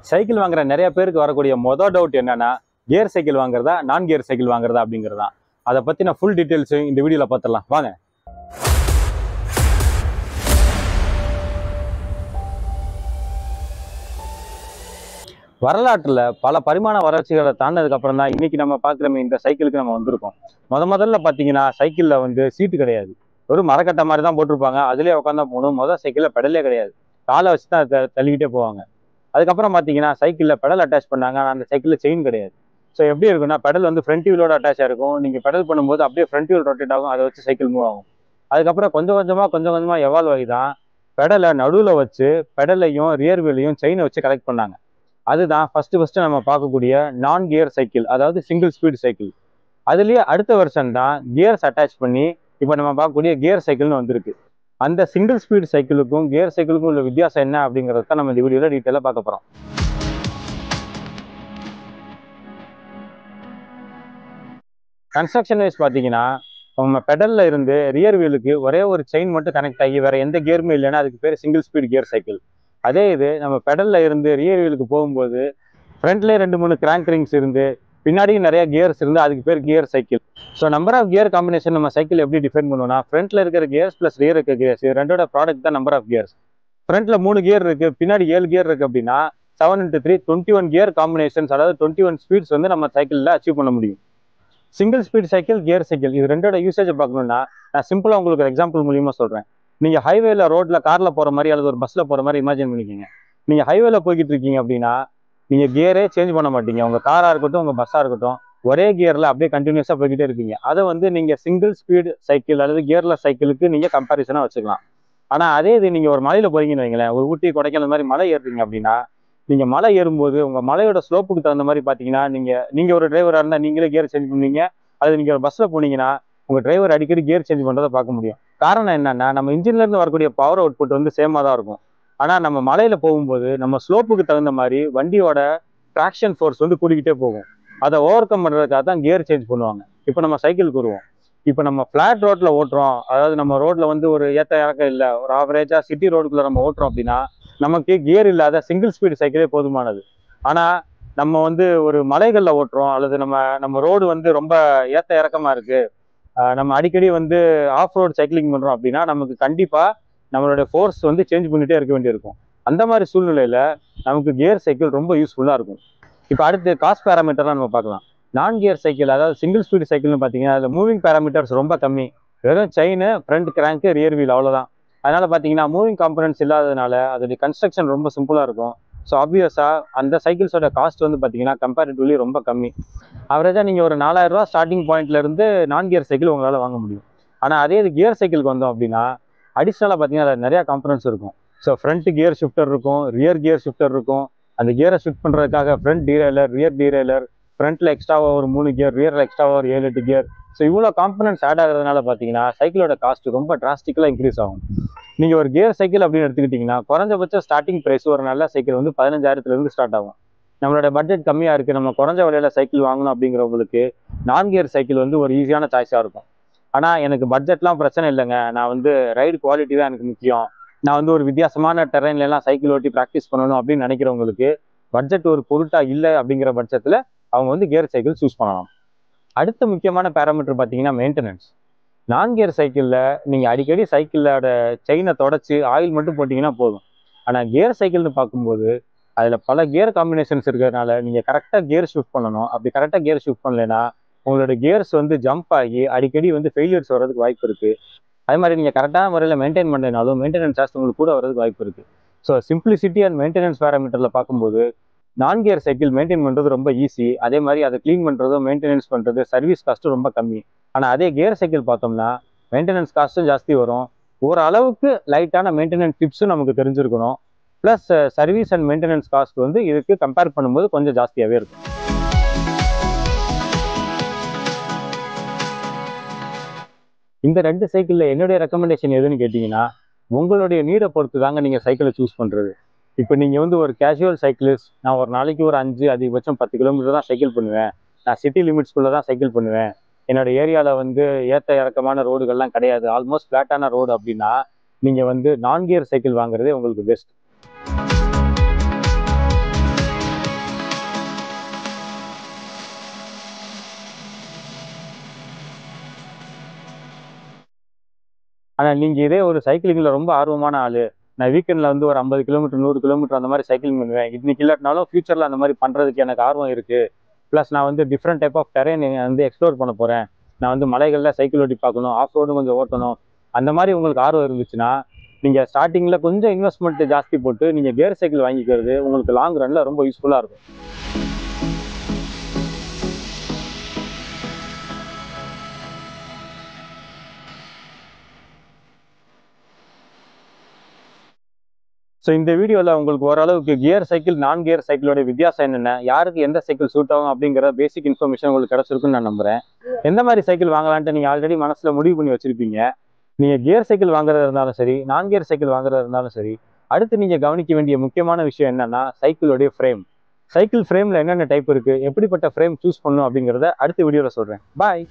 Cycle வாங்குற நிறைய பேருக்கு வரக்கூடிய மொதல் டவுட் என்னன்னா, கியர் சைக்கிள் வாங்குறதா நான் கியர் சைக்கிள் வாங்குறதா அப்படிங்கிறதா. அதை பற்றின ஃபுல் டீட்டெயில்ஸ் இந்த வீடியோவில் பார்த்துடலாம் வாங்க. வரலாற்றில் பல பரிமாண வளர்ச்சிகளை தாண்டதுக்கு அப்புறம் தான் இன்னைக்கு நம்ம பார்க்குற இந்த சைக்கிளுக்கு நம்ம வந்திருக்கோம். முதல்ல பார்த்தீங்கன்னா சைக்கிளில் வந்து சீட்டு கிடையாது, ஒரு மரக்கட்டை மாதிரி தான் போட்டிருப்பாங்க. அதுலேயே உட்காந்தா போகணும். சைக்கிளில் பெடலே கிடையாது, காலை வச்சு தான் தள்ளிக்கிட்டே போவாங்க. அதுக்கப்புறம் பார்த்தீங்கன்னா சைக்கிளில் பெடல் அட்டாச் பண்ணாங்க, ஆனால் அந்த சைக்கிளில் செயின் கிடையாது. ஸோ எப்படி இருக்குன்னா, பெடல் வந்து ஃப்ரண்ட் வீலோட அட்டாச் ஆயிருக்கும். நீங்கள் பெடல் பண்ணும்போது அப்படியே ஃப்ரண்ட் வீல் ரொட்டேட் ஆகும், அதை வச்சு சைக்கிள் மூவ் ஆகும். அதுக்கப்புறம் கொஞ்சம் கொஞ்சமாக எவால்வ் ஆகி தான் பெடலை நடுவில் வச்சு பெடலையும் ரியர் வீலையும் செயினை வச்சு கலெக்ட் பண்ணாங்க. அதுதான் ஃபர்ஸ்ட் நம்ம பார்க்கக்கூடிய நான் கியர் சைக்கிள், அதாவது சிங்கிள் ஸ்பீட் சைக்கிள். அதுலேயே அடுத்த வெர்ஷன் தான் கியர்ஸ் அட்டாச் பண்ணி இப்போ நம்ம பார்க்கக்கூடிய கியர் சைக்கிள்னு வந்திருக்கு. அந்த சிங்கிள் ஸ்பீட் சைக்கிளுக்கும் கியர் சைக்கிளுக்கும் உள்ள வித்தியாசம் என்ன அப்படிங்கிறத தான் நம்ம இந்த வீடியோவில் டீட்டெயிலாக பார்க்க போகிறோம். கன்ஸ்ட்ரக்ஷன் வைஸ் பார்த்தீங்கன்னா, நம்ம பெடலில் இருந்து ரியர் வீலுக்கு ஒரே ஒரு செயின் மட்டும் கனெக்ட் ஆகி வேற எந்த கியருமே இல்லைன்னா அதுக்கு பேர் சிங்கிள் ஸ்பீட் கியர் சைக்கிள். அதே இது நம்ம பெடலில் இருந்து ரியர் வீலுக்கு போகும்போது ஃப்ரண்ட்லேயே 2-3 கிராங்க் ரிங்ஸ் இருந்து பின்னாடியும் நிறைய கியர்ஸ் இருந்து அதுக்கு பேர் gear cycle. So number of gear combination நம்ம சைக்கிள் எப்படி டிஃபைன் பண்ணுவோம்னா, ஃப்ரண்ட்ல இருக்கிற கியர்ஸ் ப்ளஸ் ரியர் இருக்கிற கியர்ஸ், இது ரெண்டோட ப்ராடக்ட் தான் நம்பர் ஆஃப் கியர்ஸ். ஃப்ரண்ட்ல 3 கியர் இருக்கு, பின்னாடி 7 கியர் இருக்கு அப்படின்னா 7x3 21 கியர் காம்பினேஷன்ஸ், அதாவது 21 ஸ்பீட்ஸ் வந்து நம்ம சைக்கிளில் அச்சீவ் பண்ண முடியும். Single speed cycle, gear cycle, இது ரெண்டோட யூசேஜ் பார்க்கணும்னா நான் சிம்பிளாக உங்களுக்கு ஒரு எக்ஸாம்பிள் மூலியமாக சொல்கிறேன். நீங்கள் ஹைவேல ரோட்ல காரில் போகிற மாதிரி அல்லது ஒரு பஸ்ஸில் போகிற மாதிரி இமேஜின் பண்ணிக்கோங்க. நீங்கள் ஹைவேல போய்கிட்டு இருக்கீங்க அப்படின்னா நீங்கள் கியரே சேஞ்ச் பண்ண மாட்டீங்க. உங்கள் காராக இருக்கட்டும் உங்கள் பஸ்ஸாக இருக்கட்டும் ஒரே கியரில் அப்படியே கண்டினியூஸாக போய்கிட்டே இருக்கீங்க. அதை வந்து நீங்கள் சிங்கிள் ஸ்பீட் சைக்கிள் அல்லது கியர்லெஸ் சைக்கிளுக்கு நீங்கள் கம்பேரிசனாக வச்சுக்கலாம். ஆனால் அதே இது நீங்கள் ஒரு மலையில் போறீங்கன்னு வைங்களேன், ஒரு ஊட்டி கொடைக்கானல் மாதிரி மலை ஏறுறீங்க அப்படின்னா நீங்கள் மலை ஏறும்போது உங்கள் மலையோட ஸ்லோப்புக்கு தகுந்த மாதிரி பார்த்தீங்கன்னா நீங்கள் ஒரு டிரைவராக இருந்தால் நீங்களே கியர் சேஞ்ச் பண்ணுவீங்க. அது நீங்கள் ஒரு பஸ்ஸில் போனீங்கன்னா உங்கள் டிரைவர் அடிக்கடி கியர் சேஞ்ச் பண்ணுறதை பார்க்க முடியும். காரணம் என்னன்னா, நம்ம இன்ஜின்லேருந்து வரக்கூடிய பவர் அவுட்புட் வந்து சேமாக தான் இருக்கும். ஆனால் நம்ம மலையில் போகும்போது நம்ம ஸ்லோப்புக்கு தகுந்த மாதிரி வண்டியோட ட்ராக்ஷன் ஃபோர்ஸ் வந்து கூடிக்கிட்டே போகும். அதை ஓவர் கம் பண்ணுறதுக்காக தான் கியர் சேஞ்ச் பண்ணுவாங்க. இப்போ நம்ம சைக்கிளுக்கு வருவோம். இப்போ நம்ம ஃப்ளாட் ரோட்டில் ஓட்டுறோம், அதாவது நம்ம ரோட்டில் வந்து ஒரு ஏற்ற இறக்கம் இல்லை, ஒரு ஆவரேஜாக சிட்டி ரோடுக்குள்ளே நம்ம ஓட்டுறோம் அப்படின்னா நமக்கு கியர் இல்லாத சிங்கிள் ஸ்பீடு சைக்கிளே போதுமானது. ஆனால் நம்ம வந்து ஒரு மலைகளில் ஓட்டுறோம் அல்லது நம்ம ரோடு வந்து ரொம்ப ஏற்ற இறக்கமாக இருக்குது, நம்ம அடிக்கடி வந்து ஆஃப் ரோடு சைக்கிளிங் பண்ணுறோம் அப்படின்னா நமக்கு கண்டிப்பாக நம்மளுடைய ஃபோர்ஸ் வந்து சேஞ்ச் பண்ணிகிட்டே இருக்க வேண்டியிருக்கும். அந்த மாதிரி சூழ்நிலையில் நமக்கு கியர் சைக்கிள் ரொம்ப யூஸ்ஃபுல்லாக இருக்கும். இப்போ அடுத்து காஸ்ட் பேராமீட்டர்லாம் நம்ம பார்க்கலாம். நான் கியர் சைக்கிள், அதாவது சிங்கிள் ஸ்பீடு சைக்கிள்னு பார்த்தீங்கன்னா அதில் மூவிங் பேராமீட்டர்ஸ் ரொம்ப கம்மி. வெறும் chain, front crank, rear wheel, அவ்வளோதான். அதனால் பார்த்தீங்கன்னா மூவிங் காம்பனன்ட்ஸ் இல்லாததுனால அதோடைய கன்ஸ்ட்ரக்ஷன் ரொம்ப சிம்பிளாக இருக்கும். ஸோ ஆப்வியஸாக அந்த சைக்கிள்ஸோட காஸ்ட் வந்து பார்த்தீங்கன்னா கம்பேரிட்டிவ்லி ரொம்ப கம்மி. அவரேஜாக நீங்கள் ஒரு 4000 ரூபா ஸ்டார்டிங் பாயிண்ட்லேருந்து நான் கியர் சைக்கிள் உங்களால் வாங்க முடியும். ஆனால் அதே இது கியர் சைக்கிளுக்கு வந்தோம் அப்படின்னா அடிஷ்னலாக பார்த்தீங்கன்னா அதில் நிறையா காம்பனன்ட்ஸ் இருக்கும். ஸோ ஃப்ரண்ட் கியர் ஷிஃப்டர் இருக்கும், ரியர் கியர் ஷிஃப்டர் இருக்கும். அந்த கியரை ஷிஃப்ட் பண்ணுறதுக்காக ஃப்ரண்ட் டீரைலர், ரியர் டீரைலர், ஃப்ரண்ட்டில் எக்ஸ்ட்ராவாக ஒரு 3 கியர், ரியரில் எக்ஸ்ட்ராவாக ஒரு 7-8 கியர். ஸோ இவ்வளோ காம்பனன்ட்ஸ் ஆட் ஆகிறதுனால பார்த்தீங்கன்னா சைக்கிளோட காஸ்ட் ரொம்ப டிராஸ்டிக்கலாக இன்க்ரீஸ் ஆகும். நீங்கள் ஒரு கியர் சைக்கிள் அப்படின்னு எடுத்துக்கிட்டிங்கன்னா குறைஞ்சபட்ச ஸ்டார்டிங் ப்ரைஸ் ஒரு நல்ல சைக்கிள் வந்து 15,000 ஸ்டார்ட் ஆகும். நம்மளோட பட்ஜெட் கம்மியாக இருக்குது, நம்ம குறைஞ்ச விலையில் சைக்கிள் வாங்கணும் அப்படிங்கிறவங்களுக்கு நான் கியர் சைக்கிள் வந்து ஒரு ஈஸியான சாய்ஸாக இருக்கும். ஆனால் எனக்கு பட்ஜெட்லாம் பிரச்சனை இல்லைங்க, நான் வந்து ரைடு குவாலிட்டி தான் எனக்கு முக்கியம், நான் வந்து ஒரு வித்தியாசமான டெரெயின்லாம் சைக்கிள் ஓட்டி ப்ராக்டிஸ் பண்ணணும் அப்படின்னு நினைக்கிறவங்களுக்கு பட்ஜெட் ஒரு பொருட்டாக இல்லை அப்படிங்கிற பட்சத்தில் அவங்க வந்து கியர் சைக்கிள் சூஸ் பண்ணலாம். அடுத்த முக்கியமான பேராமீட்டர் பார்த்தீங்கன்னா மெயின்டெனன்ஸ். நான் கியர் சைக்கிளில் நீங்கள் அடிக்கடி சைக்கிளோட செயினை தொடச்சி ஆயில் மட்டும் போட்டிங்கன்னா போதும். ஆனால் கியர் சைக்கிள்னு பார்க்கும்போது அதில் பல கியர் காம்பினேஷன்ஸ் இருக்கிறதுனால நீங்கள் கரெக்டாக கியர் ஷிஃப்ட் பண்ணணும். அப்படி கரெக்டாக கியர் ஷிஃப்ட் பண்ணலைன்னா உங்களோட கியர்ஸ் வந்து ஜம்ப் ஆகி அடிக்கடி வந்து ஃபெயிலியர்ஸ் வர்றதுக்கு வாய்ப்பு இருக்குது. அதே மாதிரி நீங்கள் கரெக்டான முறையில் மெயின்டைன் பண்ணனாலும் மெயின்டெனன்ஸ் காஸ்ட் உங்களுக்கு கூட வரதுக்கு வாய்ப்பு இருக்குது. ஸோ சிம்பிளிசிட்டி அண்ட் மெயின்டெனன்ஸ் பேராமீட்டரில் பார்க்கும்போது நான் கியர் சைக்கிள் மெயின்டைன் பண்ணுறது ரொம்ப ஈஸி. அதே மாதிரி அதை க்ளீன் பண்ணுறதும் மெயின்டெனன்ஸ் பண்ணுறது, சர்வீஸ் காஸ்ட்டும் ரொம்ப கம்மி. ஆனால் அதே கியர் சைக்கிள் பார்த்தோம்னா மெயின்டெனன்ஸ் காஸ்ட்டும் ஜாஸ்தி வரும். ஓரளவுக்கு லைட்டான மெயின்டெனன்ஸ் டிப்ஸும் நமக்கு தெரிஞ்சிருக்கணும். Plus service and maintenance cost வந்து இதுக்கு கம்பேர் பண்ணும்போது கொஞ்சம் ஜாஸ்தியாகவே இருக்கும். இந்த 2 சைக்கிளில் என்னுடைய ரெக்கமெண்டேஷன் எதுன்னு கேட்டிங்கன்னா, உங்களுடைய நீடை பொறுத்து தாங்க நீங்கள் சைக்கிளை சூஸ் பண்ணுறது. இப்போ நீங்கள் வந்து ஒரு கேஷுவல் சைக்கிளிஸ்ட், நான் ஒரு நாளைக்கு ஒரு 5 அதிகபட்சம் 10 கிலோமீட்டர் தான் சைக்கிள் பண்ணுவேன், நான் சிட்டி லிமிட்ஸ்குள்ளே தான் சைக்கிள் பண்ணுவேன், என்னோட ஏரியாவில் வந்து ஏற்ற இறக்கமான ரோடுகள்லாம் கிடையாது, ஆல்மோஸ்ட் ஃப்ளாட்டான ரோடு அப்படின்னா நீங்கள் வந்து நான் கியர் சைக்கிள் வாங்குறதே உங்களுக்கு பெஸ்ட். ஆனால் நீங்கள் இதே ஒரு சைக்கிளிங்கில் ரொம்ப ஆர்வமான ஆள், நான் வீக்கெண்டில் வந்து ஒரு 50 கிலோமீட்டர் 100 கிலோமீட்டர் அந்த மாதிரி சைக்கிளிங் பண்ணுவேன், இன்னைக்கு இல்லாட்டினாலும் ஃபியூச்சரில் அந்த மாதிரி பண்ணுறதுக்கு எனக்கு ஆர்வம் இருக்குது, ப்ளஸ் நான் வந்து டிஃப்ரெண்ட் டைப் ஆஃப் டெரெயின் வந்து எக்ஸ்ப்ளோர் பண்ண போகிறேன், நான் வந்து மலைகளில் சைக்கிள் ஓட்டி பார்க்கணும், ஆஃப் ரோடு கொஞ்சம் ஓட்டணும், அந்த மாதிரி உங்களுக்கு ஆர்வம் இருந்துச்சுன்னா நீங்கள் ஸ்டார்டிங்கில் கொஞ்சம் இன்வெஸ்ட்மெண்ட் ஜாஸ்தி போட்டு நீங்கள் கியர் சைக்கிள் வாங்கிக்கிறது உங்களுக்கு லாங் ரன்னில் ரொம்ப யூஸ்ஃபுல்லாக இருக்கும். ஸோ இந்த வீடியோவில் உங்களுக்கு ஓரளவுக்கு கியர் சைக்கிள் நான் கியர் சைக்கிளோட வித்தியாசம் என்னென்ன, யாருக்கு எந்த சைக்கிள் சூட் ஆகும் அப்படிங்கிற பேசிக் இன்ஃபர்மேஷன் உங்களுக்கு கிடச்சிருக்குன்னு நான் நம்புகிறேன். எந்த மாதிரி சைக்கிள் வாங்கலான்ட்டு நீங்கள் ஆல்ரெடி மனசில் முடிவு பண்ணி வச்சுருப்பீங்க. நீங்கள் கியர் சைக்கிள் வாங்குறதா இருந்தாலும் சரி, நான் கியர் சைக்கிள் வாங்குறதா இருந்தாலும் சரி, அடுத்து நீங்கள் கவனிக்க வேண்டிய முக்கியமான விஷயம் என்னென்னா சைக்கிளோடைய ஃப்ரேம். சைக்கிள் ஃப்ரேமில் என்னென்ன டைப் இருக்குது, எப்படிப்பட்ட ஃப்ரேம் சூஸ் பண்ணணும் அப்படிங்கிறத அடுத்த வீடியோவில் சொல்கிறேன். பாய்.